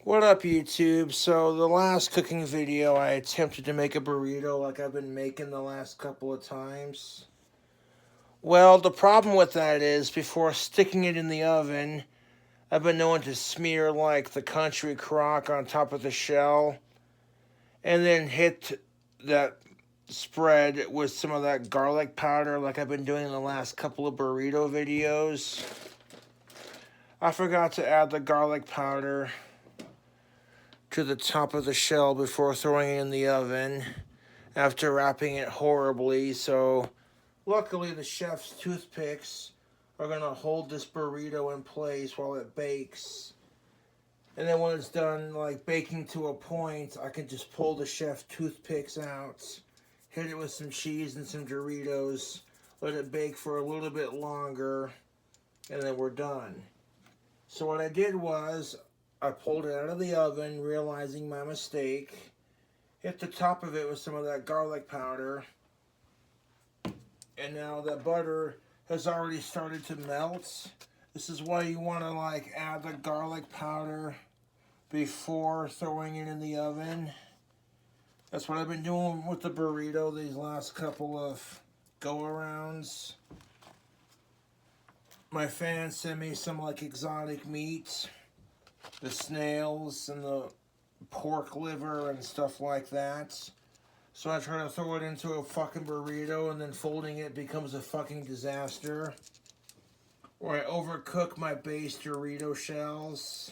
What up, YouTube? So, the last cooking video, I attempted to make a burrito like I've been making the last couple of times. Well, the problem with that is, before sticking it in the oven, I've been known to smear like the country crock on top of the shell, and then hit that spread with some of that garlic powder like I've been doing in the last couple of burrito videos. I forgot to add the garlic powder to the top of the shell before throwing it in the oven after wrapping it horribly. So luckily the chef's toothpicks are going to hold this burrito in place while it bakes. And then when it's done like baking to a point, I can just pull the chef's toothpicks out, hit it with some cheese and some Doritos, let it bake for a little bit longer, and then we're done. So what I did was, I pulled it out of the oven, realizing my mistake, hit the top of it with some of that garlic powder, and now the butter has already started to melt. This is why you want to like add the garlic powder before throwing it in the oven. That's what I've been doing with the burrito these last couple of go-arounds. My fans send me some like exotic meats, the snails and the pork liver and stuff like that. So I try to throw it into a fucking burrito, and then folding it becomes a fucking disaster. Or I overcook my base Dorito shells.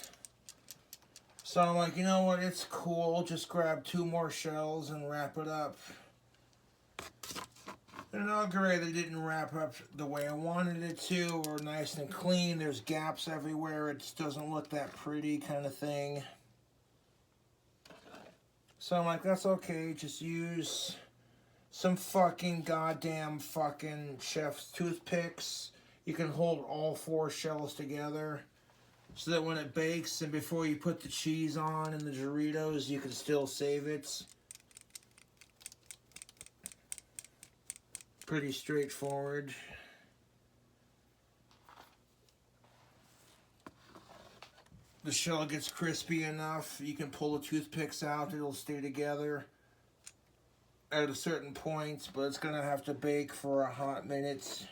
So I'm like, you know what, it's cool, just grab 2 more shells and wrap it up. And oh great, they didn't wrap up the way I wanted it to, or nice and clean. There's gaps everywhere, it just doesn't look that pretty kind of thing. So I'm like, that's okay, just use some fucking goddamn fucking chef's toothpicks. You can hold all 4 shells together so that when it bakes and before you put the cheese on and the Doritos, you can still save it. Pretty straightforward. The shell gets crispy enough, you can pull the toothpicks out, it'll stay together at a certain point, but it's gonna have to bake for a hot minute.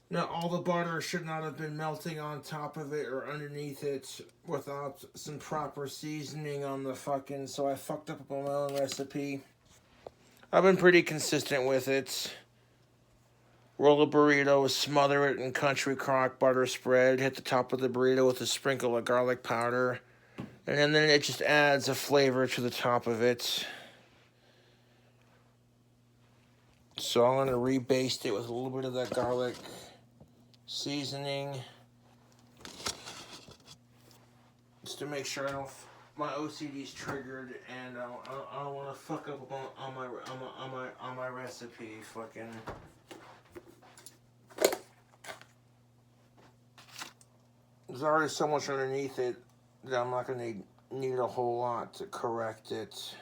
Now, all the butter should not have been melting on top of it or underneath it without some proper seasoning on the fucking, so I fucked up my own recipe. I've been pretty consistent with it. Roll a burrito, smother it in country crock butter spread, hit the top of the burrito with a sprinkle of garlic powder, and then it just adds a flavor to the top of it. So I'm going to rebaste it with a little bit of that garlic seasoning, just to make sure my OCD's triggered and I don't want to fuck up on my recipe. Fucking. There's already so much underneath it that I'm not going to need a whole lot to correct it.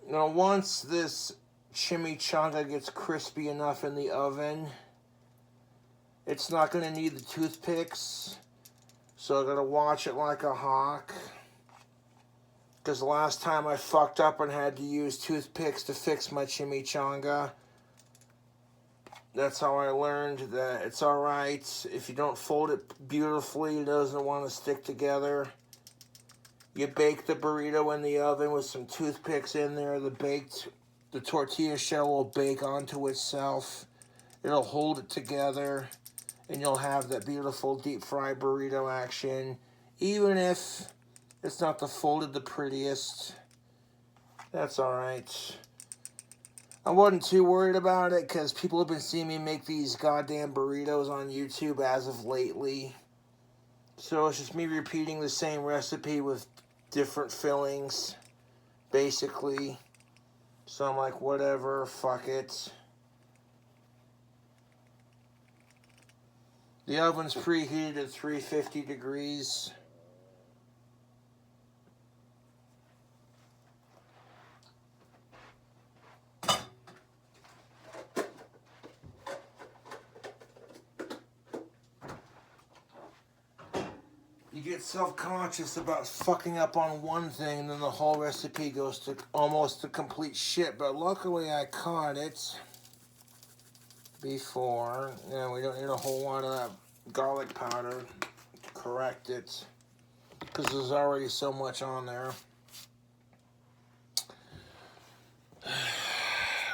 Now, once this chimichanga gets crispy enough in the oven, it's not going to need the toothpicks, so I got to watch it like a hawk. Because the last time I fucked up and had to use toothpicks to fix my chimichanga, that's how I learned that it's alright. If you don't fold it beautifully, it doesn't want to stick together. You bake the burrito in the oven with some toothpicks in there. The tortilla shell will bake onto itself. It'll hold it together, and you'll have that beautiful deep fried burrito action. Even if it's not folded the prettiest, that's alright. I wasn't too worried about it because people have been seeing me make these goddamn burritos on YouTube as of lately. So it's just me repeating the same recipe with different fillings, basically. So I'm like, whatever, fuck it. The oven's preheated at 350 degrees. you get self-conscious about fucking up on one thing, and then the whole recipe goes to almost to complete shit. But luckily I caught it before. You know, we don't need a whole lot of that garlic powder to correct it, because there's already so much on there.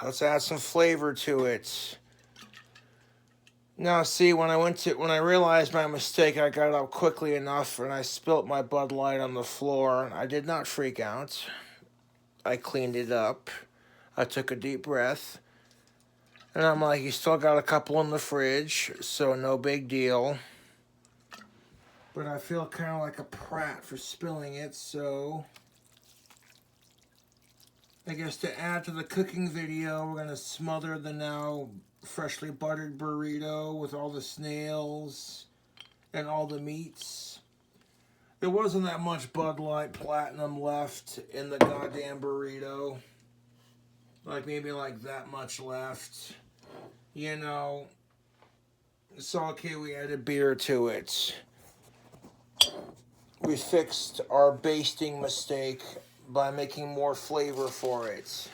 Let's add some flavor to it. Now, see, when I realized my mistake, I got up quickly enough and I spilt my Bud Light on the floor. I did not freak out. I cleaned it up. I took a deep breath. And I'm like, you still got a couple in the fridge, so no big deal. But I feel kind of like a prat for spilling it, so I guess to add to the cooking video, we're going to smother the now freshly buttered burrito with all the snails and all the meats. There wasn't that much Bud Light Platinum left in the goddamn burrito. Like, maybe like that much left. You know, it's okay, we added beer to it. We fixed our basting mistake by making more flavor for it.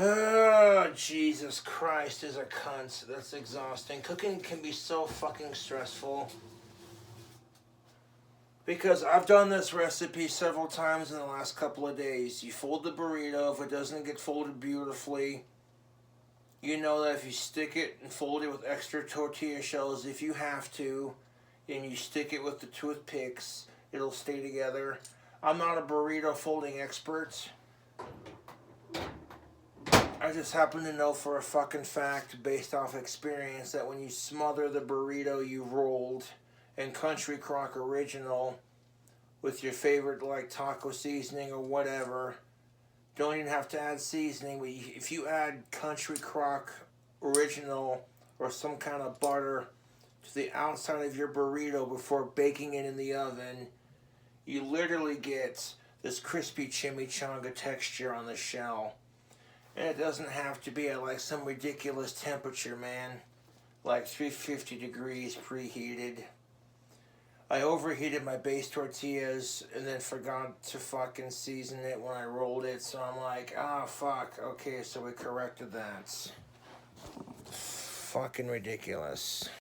Oh, Jesus Christ is a cunt. That's exhausting. Cooking can be so fucking stressful. Because I've done this recipe several times in the last couple of days. You fold the burrito. If it doesn't get folded beautifully, you know that if you stick it and fold it with extra tortilla shells, if you have to, and you stick it with the toothpicks, it'll stay together. I'm not a burrito folding expert. I just happen to know for a fucking fact, based off experience, that when you smother the burrito you rolled in Country Crock Original with your favorite like taco seasoning or whatever, don't even have to add seasoning, but if you add Country Crock Original or some kind of butter to the outside of your burrito before baking it in the oven, you literally get this crispy chimichanga texture on the shell. And it doesn't have to be at like some ridiculous temperature, man. Like 350 degrees preheated. I overheated my base tortillas and then forgot to fucking season it when I rolled it. So I'm like, ah, fuck. Okay, so we corrected that. Fucking ridiculous.